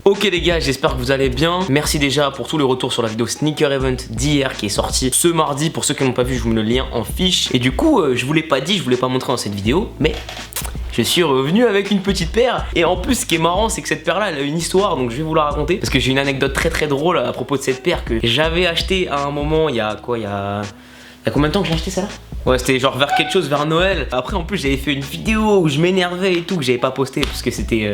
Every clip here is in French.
Ok les gars, j'espère que vous allez bien. Merci déjà pour tout le retour sur la vidéo Sneaker Event d'hier qui est sortie ce mardi. Pour ceux qui n'ont pas vu, je vous mets le lien en fiche. Et du coup, je vous l'ai pas dit, je vous l'ai pas montré dans cette vidéo, mais je suis revenu avec une petite paire. Et en plus, ce qui est marrant, c'est que cette paire là, elle a une histoire, donc je vais vous la raconter. Parce que j'ai une anecdote très drôle à propos de cette paire que j'avais acheté à un moment, il y a combien de temps que j'ai acheté ça là? Ouais, c'était genre vers Noël. Après, en plus, j'avais fait une vidéo où je m'énervais et tout, que j'avais pas posté parce que c'était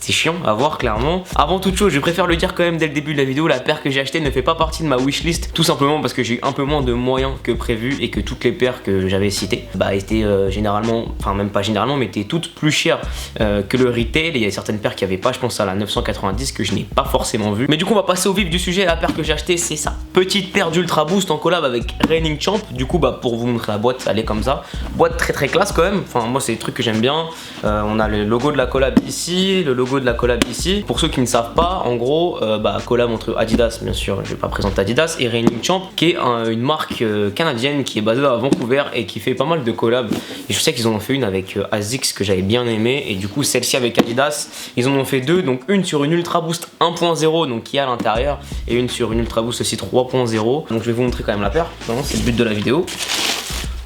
chiant à voir clairement. Avant toute chose, je préfère le dire quand même dès le début de la vidéo, la paire que j'ai achetée ne fait pas partie de ma wishlist, tout simplement parce que j'ai eu un peu moins de moyens que prévu et que toutes les paires que j'avais citées étaient généralement, enfin même pas généralement, mais étaient toutes plus chères que le retail. Et il y a certaines paires qui avaient pas, je pense à la 990 que je n'ai pas forcément vue. Mais du coup, on va passer au vif du sujet. La paire que j'ai achetée, c'est ça, petite paire d'Ultra Boost en collab avec Reigning Champ. Du coup, pour vous montrer la boîte, elle est comme ça, boîte très classe quand même. Enfin, moi, c'est des trucs que j'aime bien. On a le logo de la collab ici, le logo de la collab ici. Pour ceux qui ne savent pas, en gros, collab entre Adidas, bien sûr, je vais pas présenter Adidas, et Reigning Champ, qui est une marque canadienne qui est basée à Vancouver et qui fait pas mal de collabs. Et je sais qu'ils en ont fait une avec ASICS que j'avais bien aimé, et du coup celle-ci avec Adidas, ils en ont fait deux, donc une sur une Ultra Boost 1.0, donc qui est à l'intérieur, et une sur une Ultra Boost aussi 3.0. Donc je vais vous montrer quand même la paire, c'est le but de la vidéo.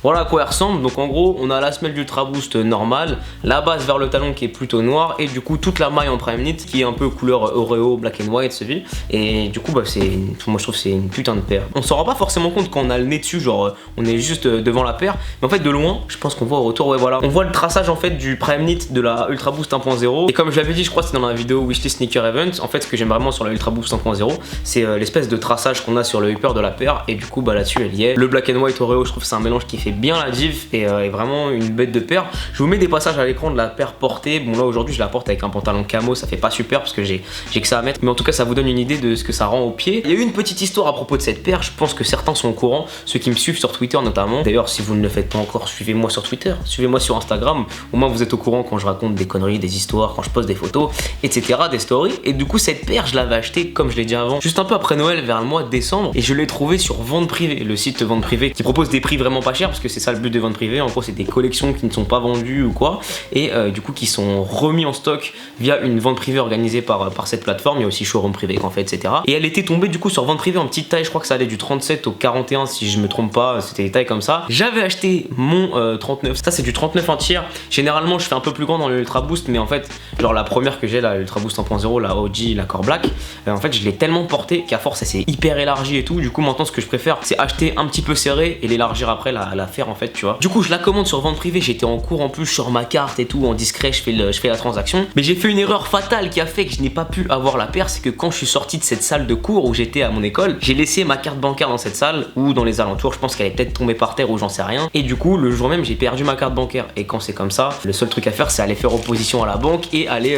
Voilà à quoi elle ressemble. Donc en gros, on a la semelle d'Ultra Boost normale, la base vers le talon qui est plutôt noire, et du coup toute la maille en prime knit qui est un peu couleur Oreo, black and white, celui. Et du coup moi je trouve que c'est une putain de paire. On s'en rend pas forcément compte quand on a le nez dessus, genre on est juste devant la paire, mais en fait de loin, je pense qu'on voit au retour, ouais voilà, on voit le traçage en fait du prime knit de la Ultra Boost 1.0. Et comme je l'avais dit, je crois que c'est dans la vidéo Wishlist Sneaker Event, en fait ce que j'aime vraiment sur la Ultra Boost 1.0, c'est l'espèce de traçage qu'on a sur le upper de la paire, et du coup là-dessus elle y est. Le black and white Oreo, je trouve que c'est un mélange qui fait bien la div et vraiment une bête de paire. Je vous mets des passages à l'écran de la paire portée. Bon là aujourd'hui je la porte avec un pantalon camo, ça fait pas super parce que j'ai que ça à mettre, mais en tout cas ça vous donne une idée de ce que ça rend au pied. Il y a eu une petite histoire à propos de cette paire, je pense que certains sont au courant, ceux qui me suivent sur Twitter notamment. D'ailleurs si vous ne le faites pas encore, suivez-moi sur Twitter, suivez-moi sur Instagram, au moins vous êtes au courant quand je raconte des conneries, des histoires, quand je poste des photos, etc., des stories. Et du coup cette paire je l'avais achetée, comme je l'ai dit avant, juste un peu après Noël, vers le mois de décembre, et je l'ai trouvée sur Vente Privée, le site Vente Privée qui propose des prix vraiment pas chers, parce que c'est ça le but de Vente Privée. En gros c'est des collections qui ne sont pas vendues ou quoi, et du coup qui sont remis en stock via une vente privée organisée par cette plateforme. Il y a aussi showroom privé qu'on fait, etc. Et elle était tombée du coup sur Vente Privée en petite taille, je crois que ça allait du 37 au 41 si je me trompe pas, c'était des tailles comme ça. J'avais acheté mon 39, ça c'est du 39 un tiers. Généralement je fais un peu plus grand dans l'Ultra Boost, mais en fait genre la première que j'ai, la Ultra Boost 1.0, la OG, la Core Black, en fait je l'ai tellement porté qu'à force elle s'est hyper élargie et tout. Du coup maintenant ce que je préfère c'est acheter un petit peu serré et l'élargir après, la faire en fait, tu vois. Du coup je la commande sur Vente Privée, j'étais en cours en plus sur ma carte et tout, en discret je fais la transaction. Mais j'ai fait une erreur fatale qui a fait que je n'ai pas pu avoir la paire, c'est que quand je suis sorti de cette salle de cours où j'étais à mon école, j'ai laissé ma carte bancaire dans cette salle ou dans les alentours, je pense qu'elle est peut-être tombée par terre ou j'en sais rien. Et du coup le jour même j'ai perdu ma carte bancaire, et quand c'est comme ça, le seul truc à faire c'est aller faire opposition à la banque et aller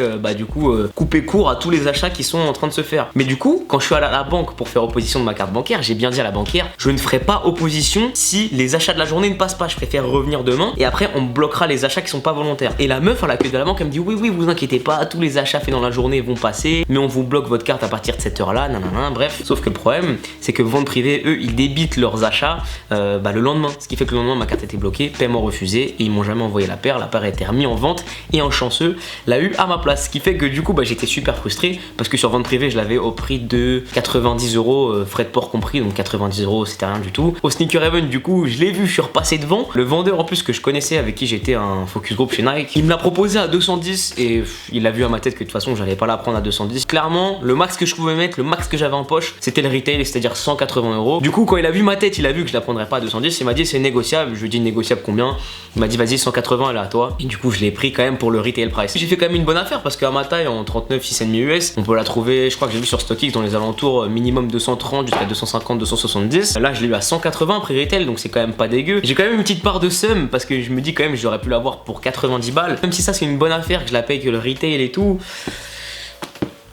couper court à tous les achats qui sont en train de se faire. Mais du coup quand je suis allé à la banque pour faire opposition de ma carte bancaire, j'ai bien dit à la banquière, je ne ferai pas opposition si les achats de la journée ne passent pas, je préfère revenir demain et après on bloquera les achats qui sont pas volontaires. Et la meuf à l'accueil de la banque elle me dit oui vous inquiétez pas, tous les achats faits dans la journée vont passer, mais on vous bloque votre carte à partir de cette heure là, nanana, bref. Sauf que le problème c'est que Vente Privée, eux ils débitent leurs achats le lendemain, ce qui fait que le lendemain ma carte était bloquée, paiement refusé, et ils m'ont jamais envoyé la paire a été remis en vente, et un chanceux l'a eu à ma place, ce qui fait que du coup j'étais super frustré parce que sur Vente Privée je l'avais au prix de 90 €, frais de port compris, donc 90 € c'était rien du tout. Au Sneaker Event du coup je l'ai vu, je suis repassé devant, le vendeur en plus que je connaissais, avec qui j'étais un focus group chez Nike, il me l'a proposé à 210 et il a vu à ma tête que de toute façon j'allais pas la prendre à 210. Clairement le max que je pouvais mettre, le max que j'avais en poche c'était le retail, c'est-à-dire 180 €. Du coup quand il a vu ma tête, il a vu que je la prendrais pas à 210, il m'a dit c'est négociable. Je lui ai dit négociable combien? Il m'a dit vas-y 180, elle est à toi. Et du coup je l'ai pris quand même pour le retail price. J'ai fait quand même une bonne affaire parce qu'à ma taille en 39 6,5 US on peut la trouver, je crois que j'ai vu sur StockX dans les alentours minimum 230 jusqu'à 250 270. Là je l'ai eu à 180 prix retail, donc c'est quand même pas dégueu. J'ai quand même une petite part de seum parce que je me dis quand même j'aurais pu l'avoir pour 90 balles, même si ça c'est une bonne affaire que je la paye que le retail et tout.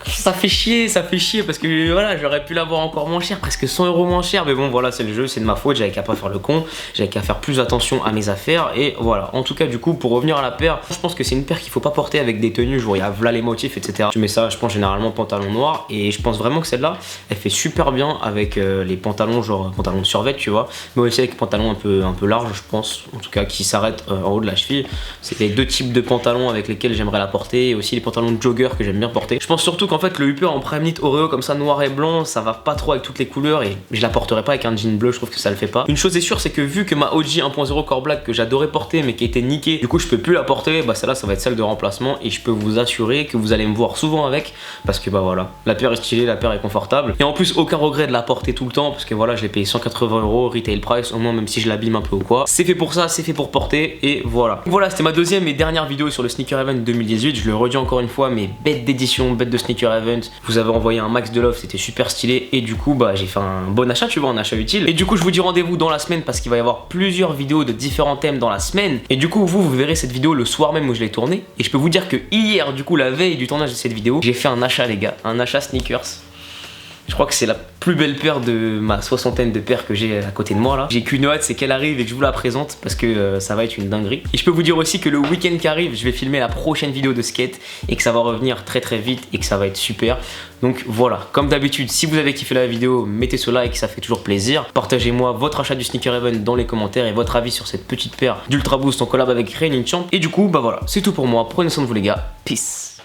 Ça fait chier parce que voilà, j'aurais pu l'avoir encore moins cher, presque 100 € moins cher, mais bon voilà, c'est le jeu, c'est de ma faute, j'avais qu'à pas faire le con, j'avais qu'à faire plus attention à mes affaires, et voilà. En tout cas du coup pour revenir à la paire, je pense que c'est une paire qu'il faut pas porter avec des tenues, genre il y a voilà les motifs etc. Tu mets ça, je pense généralement pantalon noir, et je pense vraiment que celle-là elle fait super bien avec les pantalons genre pantalon de survêt, tu vois, mais aussi avec pantalon un peu large, je pense, en tout cas qui s'arrête en haut de la cheville. C'est les deux types de pantalons avec lesquels j'aimerais la porter, et aussi les pantalons de jogger que j'aime bien porter. Je pense surtout qu'en fait le Upper en Prime Knit Oreo comme ça noir et blanc, ça va pas trop avec toutes les couleurs et je la porterai pas avec un jean bleu, je trouve que ça le fait pas. Une chose est sûre, c'est que vu que ma OG 1.0 Core Black que j'adorais porter mais qui était niquée, du coup je peux plus la porter, bah celle-là ça va être celle de remplacement et je peux vous assurer que vous allez me voir souvent avec parce que bah voilà, la paire est stylée, la paire est confortable et en plus aucun regret de la porter tout le temps parce que voilà, je l'ai payé 180 € retail price, au moins même si je l'abîme un peu ou quoi. C'est fait pour ça, c'est fait pour porter et voilà. Voilà, c'était ma deuxième et dernière vidéo sur le Sneaker Event 2018, je le redis encore une fois, mais bête d'édition, bête de Sneaker Event, vous avez envoyé un max de love, c'était super stylé et du coup bah j'ai fait un bon achat, tu vois, un achat utile. Et du coup je vous dis rendez-vous dans la semaine parce qu'il va y avoir plusieurs vidéos de différents thèmes dans la semaine et du coup vous verrez cette vidéo le soir même où je l'ai tournée et je peux vous dire que hier, du coup la veille du tournage de cette vidéo, j'ai fait un achat les gars, un achat sneakers. Je crois que c'est la plus belle paire de ma soixantaine de paires que j'ai à côté de moi là. J'ai qu'une hâte, c'est qu'elle arrive et que je vous la présente parce que ça va être une dinguerie. Et je peux vous dire aussi que le week-end qui arrive, je vais filmer la prochaine vidéo de skate et que ça va revenir très très vite et que ça va être super. Donc voilà, comme d'habitude, si vous avez kiffé la vidéo, mettez ce like, ça fait toujours plaisir. Partagez-moi votre achat du Sneaker Event dans les commentaires et votre avis sur cette petite paire d'Ultra Boost en collab avec Reigning Champ. Et du coup, bah voilà, c'est tout pour moi. Prenez soin de vous les gars. Peace.